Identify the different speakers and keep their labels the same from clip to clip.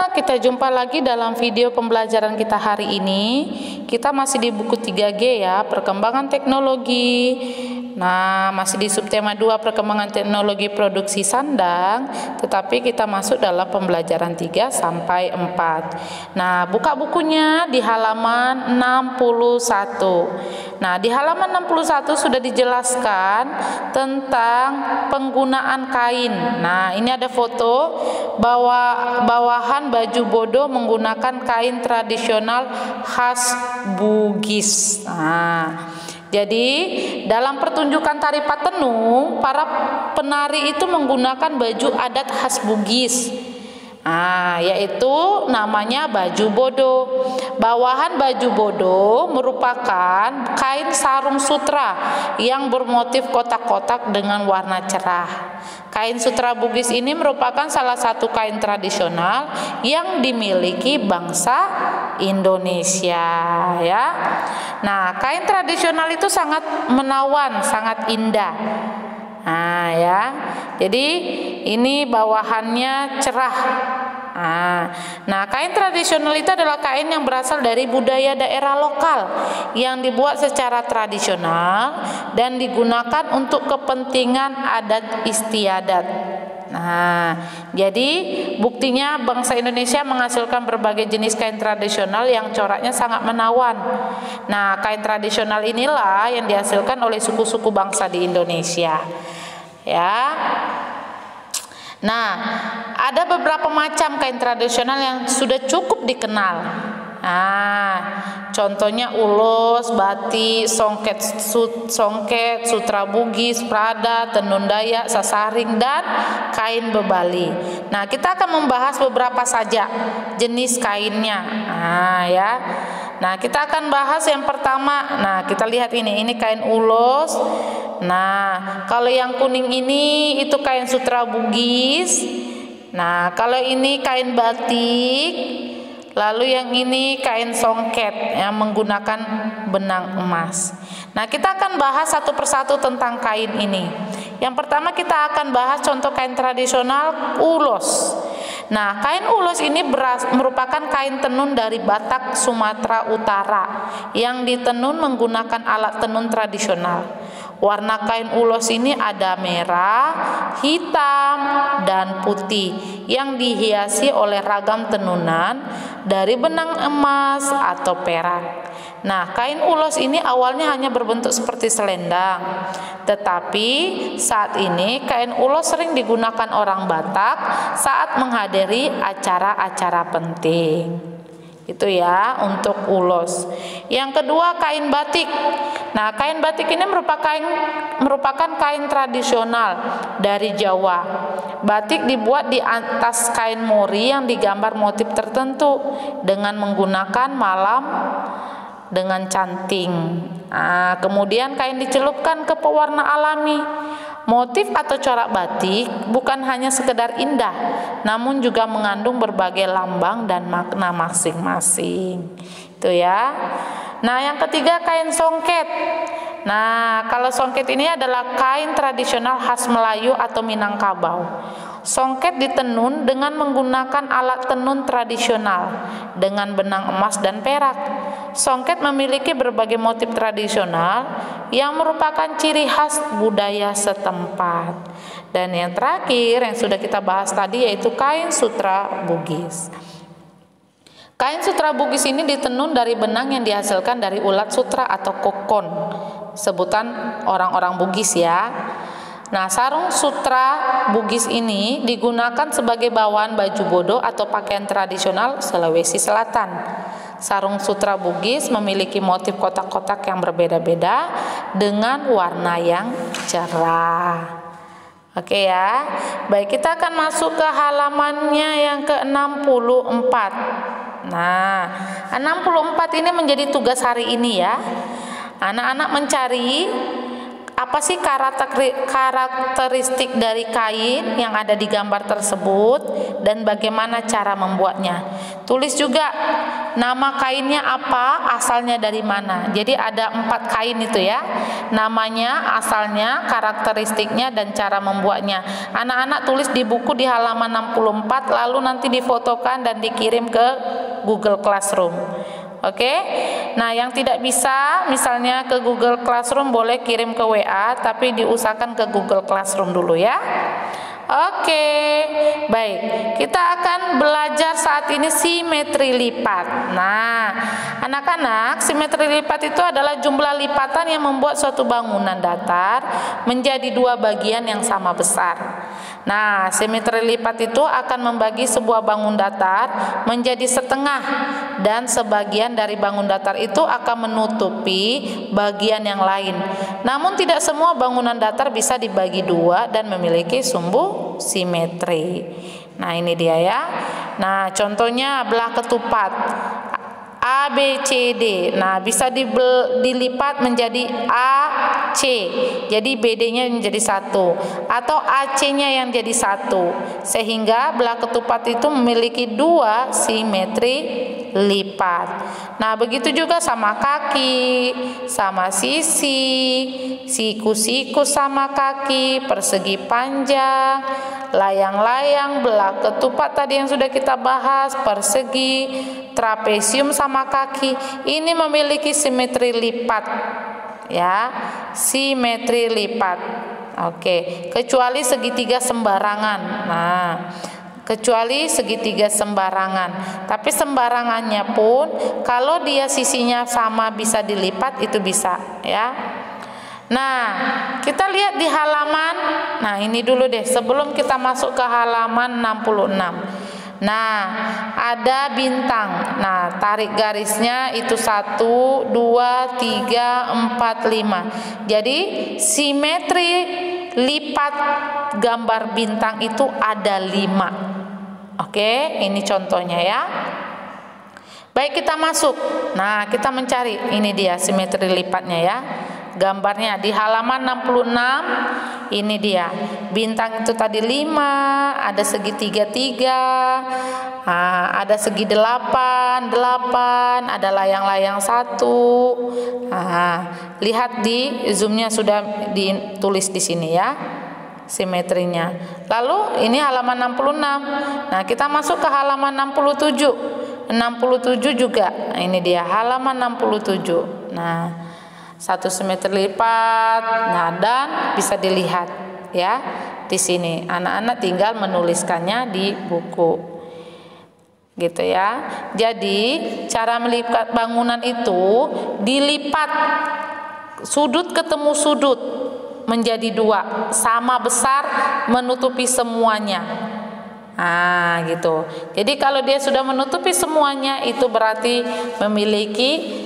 Speaker 1: anak-anak, kita jumpa lagi dalam video pembelajaran kita hari ini. Kita masih di buku 3G ya, perkembangan teknologi. Nah, masih di subtema 2 perkembangan teknologi produksi sandang, tetapi kita masuk dalam pembelajaran 3 sampai 4. Nah, buka bukunya di halaman 61. Nah, di halaman 61 sudah dijelaskan tentang penggunaan kain. Nah, ini ada foto bawahan baju bodo menggunakan kain tradisional khas Bugis. Nah, jadi dalam pertunjukan tari Patenung, para penari itu menggunakan baju adat khas Bugis. Yaitu namanya baju bodo. Bawahan baju bodo merupakan kain sarung sutra yang bermotif kotak-kotak dengan warna cerah. Kain sutra Bugis ini merupakan salah satu kain tradisional yang dimiliki bangsa Indonesia ya. Nah, kain tradisional itu sangat menawan, sangat indah. Ya. Jadi ini bawahannya cerah. Nah, kain tradisional itu adalah kain yang berasal dari budaya daerah lokal yang dibuat secara tradisional dan digunakan untuk kepentingan adat istiadat. Nah, jadi buktinya bangsa Indonesia menghasilkan berbagai jenis kain tradisional yang coraknya sangat menawan. Nah, kain tradisional inilah yang dihasilkan oleh suku-suku bangsa di Indonesia. Ya. Nah, ada beberapa macam kain tradisional yang sudah cukup dikenal. Contohnya ulos, batik, songket, sutra Bugis, prada, tenun Dayak, sasaring, dan kain bebali. Nah, kita akan membahas beberapa saja jenis kainnya. Ya. Nah, kita akan bahas yang pertama. Nah, kita lihat ini kain ulos. Nah, kalau yang kuning ini itu kain sutra Bugis. Nah, kalau ini kain batik. Lalu yang ini kain songket yang menggunakan benang emas. Nah, kita akan bahas satu persatu tentang kain ini. Yang pertama kita akan bahas contoh kain tradisional ulos. Nah, kain ulos ini merupakan kain tenun dari Batak, Sumatera Utara yang ditenun menggunakan alat tenun tradisional. Warna kain ulos ini ada merah, hitam, dan putih yang dihiasi oleh ragam tenunan dari benang emas atau perak. Nah, kain ulos ini awalnya hanya berbentuk seperti selendang, tetapi saat ini kain ulos sering digunakan orang Batak saat menghadiri acara-acara penting. Itu ya untuk ulos. Yang kedua kain batik. Nah, kain batik ini merupakan kain tradisional dari Jawa. Batik dibuat di atas kain mori yang digambar motif tertentu dengan menggunakan malam dengan canting. Kemudian kain dicelupkan ke pewarna alami. Motif atau corak batik bukan hanya sekedar indah, namun juga mengandung berbagai lambang dan makna masing-masing. Itu ya. Nah, yang ketiga kain songket. Nah, kalau songket ini adalah kain tradisional khas Melayu atau Minangkabau. Songket ditenun dengan menggunakan alat tenun tradisional dengan benang emas dan perak. Songket memiliki berbagai motif tradisional yang merupakan ciri khas budaya setempat. Dan yang terakhir yang sudah kita bahas tadi yaitu kain sutra Bugis. Kain sutra Bugis ini ditenun dari benang yang dihasilkan dari ulat sutra atau kokon, sebutan orang-orang Bugis ya. Nah, sarung sutra Bugis ini digunakan sebagai bawahan baju bodo atau pakaian tradisional Sulawesi Selatan. Sarung sutra Bugis memiliki motif kotak-kotak yang berbeda-beda dengan warna yang cerah. Oke ya. Baik, kita akan masuk ke halamannya yang ke-64. Nah, 64 ini menjadi tugas hari ini ya. Anak-anak mencari apa sih karakteristik dari kain yang ada di gambar tersebut dan bagaimana cara membuatnya. Tulis juga nama kainnya apa, asalnya dari mana. Jadi ada 4 kain itu ya, namanya, asalnya, karakteristiknya, dan cara membuatnya. Anak-anak tulis di buku di halaman 64, lalu nanti difotokan dan dikirim ke Google Classroom. Oke, nah yang tidak bisa misalnya ke Google Classroom boleh kirim ke WA, tapi diusahakan ke Google Classroom dulu ya. Oke, baik, kita akan belajar saat ini simetri lipat. Nah, anak-anak, simetri lipat itu adalah jumlah lipatan yang membuat suatu bangunan datar menjadi 2 bagian yang sama besar. Nah, simetri lipat itu akan membagi sebuah bangun datar menjadi setengah, dan sebagian dari bangun datar itu akan menutupi bagian yang lain. Namun tidak semua bangunan datar bisa dibagi 2 dan memiliki sumbu simetri. Nah, ini dia ya. Nah, contohnya belah ketupat A, B, C, D. Nah, bisa dilipat menjadi A, C. Jadi BD-nya menjadi 1. Atau AC-nya yang jadi 1. Sehingga belah ketupat itu memiliki 2 simetri lipat. Nah, begitu juga sama kaki, sama sisi, siku-siku sama kaki, persegi panjang, layang-layang, belah ketupat tadi yang sudah kita bahas, persegi, trapesium sama kaki. Ini memiliki simetri lipat ya, simetri lipat. Oke, kecuali segitiga sembarangan. Nah, kecuali segitiga sembarangan. Tapi sembarangannya pun kalau dia sisinya sama bisa dilipat, itu bisa ya. Nah, kita lihat di halaman. Nah, ini dulu deh sebelum kita masuk ke halaman 66. Nah, ada bintang. Nah, tarik garisnya itu 1, 2, 3, 4, 5. Jadi simetri lipat gambar bintang itu ada 5. Oke, ini contohnya ya. Baik, kita masuk. Nah, kita mencari. Ini dia simetri lipatnya ya. Gambarnya di halaman 66. Ini dia. Bintang itu tadi 5, ada segitiga 3, ada segi 8, ada layang-layang 1. Lihat di zoomnya sudah ditulis di sini ya, simetrinya. Lalu ini halaman 66. Nah, kita masuk ke halaman 67. 67 juga. Nah, ini dia halaman 67. Nah, 1 simetri lipat. Nah, dan bisa dilihat ya di sini. Anak-anak tinggal menuliskannya di buku. Gitu ya. Jadi, cara melipat bangunan itu dilipat sudut ketemu sudut menjadi 2, sama besar, menutupi semuanya. Nah, gitu. Jadi kalau dia sudah menutupi semuanya, itu berarti memiliki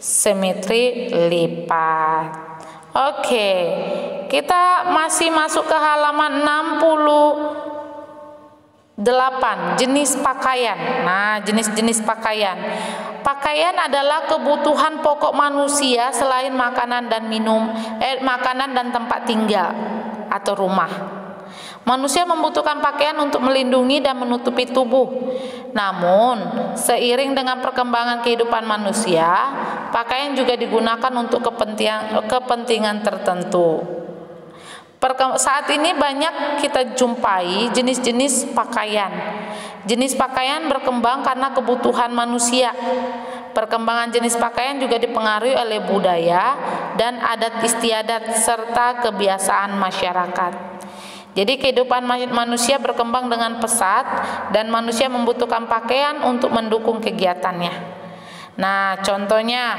Speaker 1: simetri lipat. Oke, kita masih masuk ke halaman 68, jenis pakaian. Nah, jenis-jenis pakaian. Pakaian adalah kebutuhan pokok manusia selain makanan dan makanan dan tempat tinggal atau rumah. Manusia membutuhkan pakaian untuk melindungi dan menutupi tubuh. Namun, seiring dengan perkembangan kehidupan manusia, pakaian juga digunakan untuk kepentingan tertentu. Saat ini banyak kita jumpai jenis-jenis pakaian. Jenis pakaian berkembang karena kebutuhan manusia. Perkembangan jenis pakaian juga dipengaruhi oleh budaya dan adat istiadat serta kebiasaan masyarakat. Jadi kehidupan manusia berkembang dengan pesat dan manusia membutuhkan pakaian untuk mendukung kegiatannya. Nah, contohnya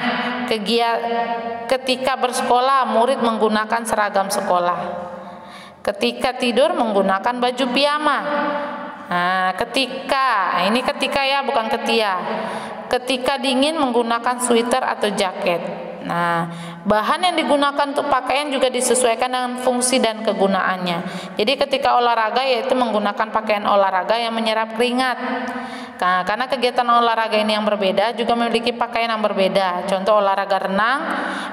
Speaker 1: ketika bersekolah murid menggunakan seragam sekolah. Ketika tidur menggunakan baju piyama. Nah, ketika ya, bukan ketia. Ketika dingin menggunakan sweater atau jaket. Nah, bahan yang digunakan untuk pakaian juga disesuaikan dengan fungsi dan kegunaannya. Jadi ketika olahraga yaitu menggunakan pakaian olahraga yang menyerap keringat. Nah, karena kegiatan olahraga ini yang berbeda juga memiliki pakaian yang berbeda. Contoh olahraga renang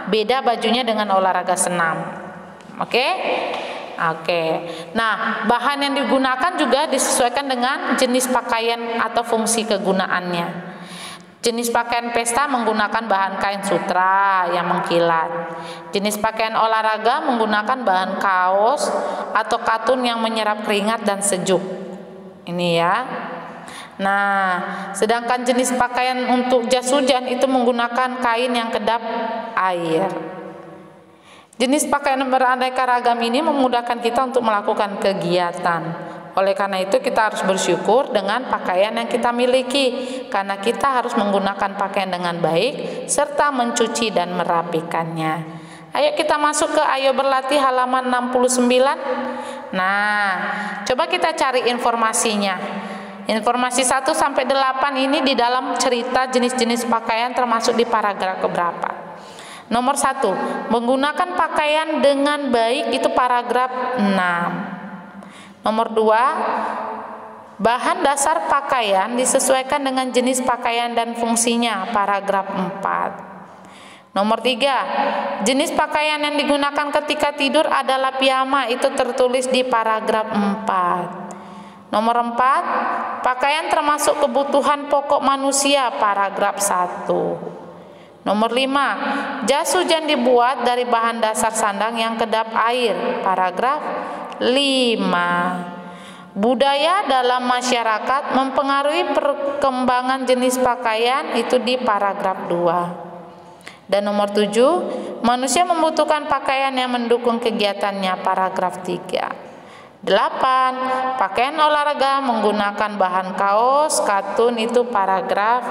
Speaker 1: beda bajunya dengan olahraga senam. Oke. Nah, bahan yang digunakan juga disesuaikan dengan jenis pakaian atau fungsi kegunaannya. Jenis pakaian pesta menggunakan bahan kain sutra yang mengkilat. Jenis pakaian olahraga menggunakan bahan kaos atau katun yang menyerap keringat dan sejuk. Ini ya. Nah, sedangkan jenis pakaian untuk jas hujan itu menggunakan kain yang kedap air. Jenis pakaian beraneka ragam ini memudahkan kita untuk melakukan kegiatan. Oleh karena itu kita harus bersyukur dengan pakaian yang kita miliki, karena kita harus menggunakan pakaian dengan baik serta mencuci dan merapikannya. Ayo kita masuk ke Ayo Berlatih halaman 69. Nah, coba kita cari informasinya. Informasi 1 sampai 8 ini di dalam cerita jenis-jenis pakaian termasuk di paragraf keberapa? Nomor 1, menggunakan pakaian dengan baik itu paragraf 6. Nomor 2, bahan dasar pakaian disesuaikan dengan jenis pakaian dan fungsinya, paragraf 4. Nomor 3, jenis pakaian yang digunakan ketika tidur adalah piyama, itu tertulis di paragraf 4. Nomor 4, pakaian termasuk kebutuhan pokok manusia, paragraf 1. Nomor 5, jas hujan dibuat dari bahan dasar sandang yang kedap air, paragraf 5. Budaya dalam masyarakat mempengaruhi perkembangan jenis pakaian, itu di paragraf 2. Dan nomor 7, manusia membutuhkan pakaian yang mendukung kegiatannya, paragraf 3. 8, pakaian olahraga menggunakan bahan kaos katun, itu paragraf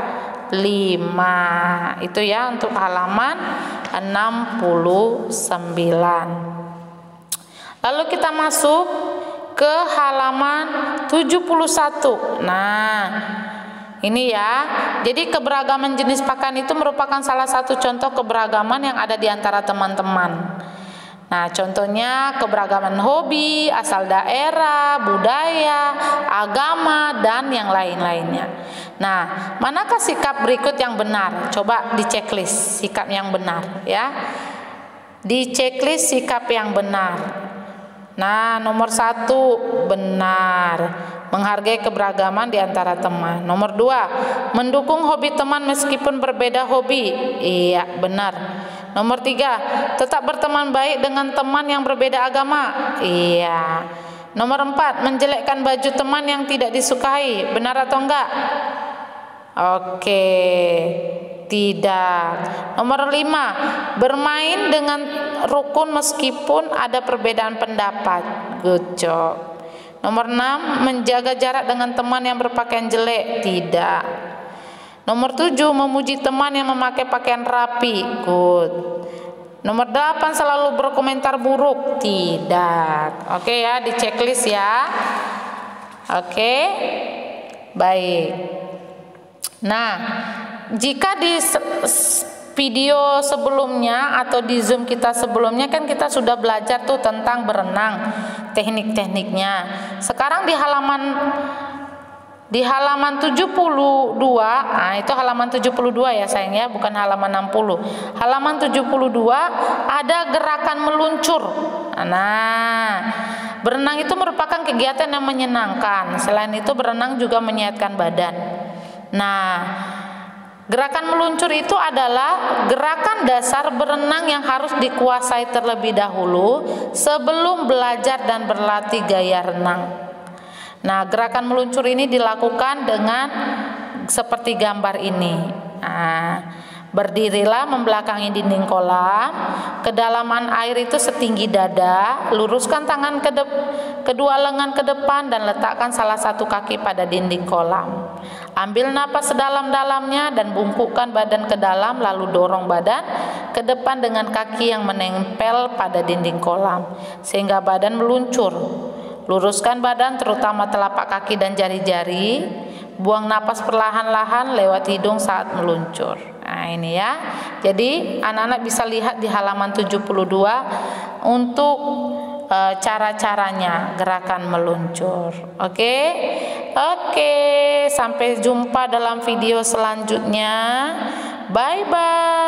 Speaker 1: 5. Itu ya untuk halaman 69. Lalu kita masuk ke halaman 71. Nah, ini ya. Jadi keberagaman jenis pakaian itu merupakan salah satu contoh keberagaman yang ada di antara teman-teman. Nah, contohnya keberagaman hobi, asal daerah, budaya, agama, dan yang lain-lainnya. Nah, manakah sikap berikut yang benar? Coba di checklist sikap yang benar ya. Di checklist sikap yang benar. Nah, nomor 1 benar, menghargai keberagaman di antara teman. Nomor 2, mendukung hobi teman meskipun berbeda hobi. Iya, benar. Nomor 3, tetap berteman baik dengan teman yang berbeda agama. Iya. Nomor 4, menjelekkan baju teman yang tidak disukai. Benar atau enggak? Oke, tidak. Nomor 5, bermain dengan rukun meskipun ada perbedaan pendapat. Good job. Nomor 6, menjaga jarak dengan teman yang berpakaian jelek. Tidak. Nomor 7, memuji teman yang memakai pakaian rapi. Good. Nomor 8, selalu berkomentar buruk. Tidak. Oke ya, di checklist ya. Oke. Baik. Nah, jika di video sebelumnya atau di Zoom kita sebelumnya kan kita sudah belajar tuh tentang berenang, teknik-tekniknya. Sekarang di halaman 72, nah itu halaman 72 ya sayang ya, bukan halaman 60. Halaman 72 ada gerakan meluncur. Nah, berenang itu merupakan kegiatan yang menyenangkan. Selain itu berenang juga menyehatkan badan. Nah, gerakan meluncur itu adalah gerakan dasar berenang yang harus dikuasai terlebih dahulu sebelum belajar dan berlatih gaya renang. Nah, gerakan meluncur ini dilakukan dengan seperti gambar ini. Nah, berdirilah membelakangi dinding kolam, kedalaman air itu setinggi dada, luruskan tangan kedua lengan ke depan dan letakkan salah satu kaki pada dinding kolam. Ambil napas sedalam-dalamnya dan bungkukkan badan ke dalam, lalu dorong badan ke depan dengan kaki yang menempel pada dinding kolam sehingga badan meluncur. Luruskan badan terutama telapak kaki dan jari-jari. Buang napas perlahan-lahan lewat hidung saat meluncur. Nah, ini ya. Jadi anak-anak bisa lihat di halaman 72 untuk cara-caranya gerakan meluncur. Oke, sampai jumpa dalam video selanjutnya. Bye bye.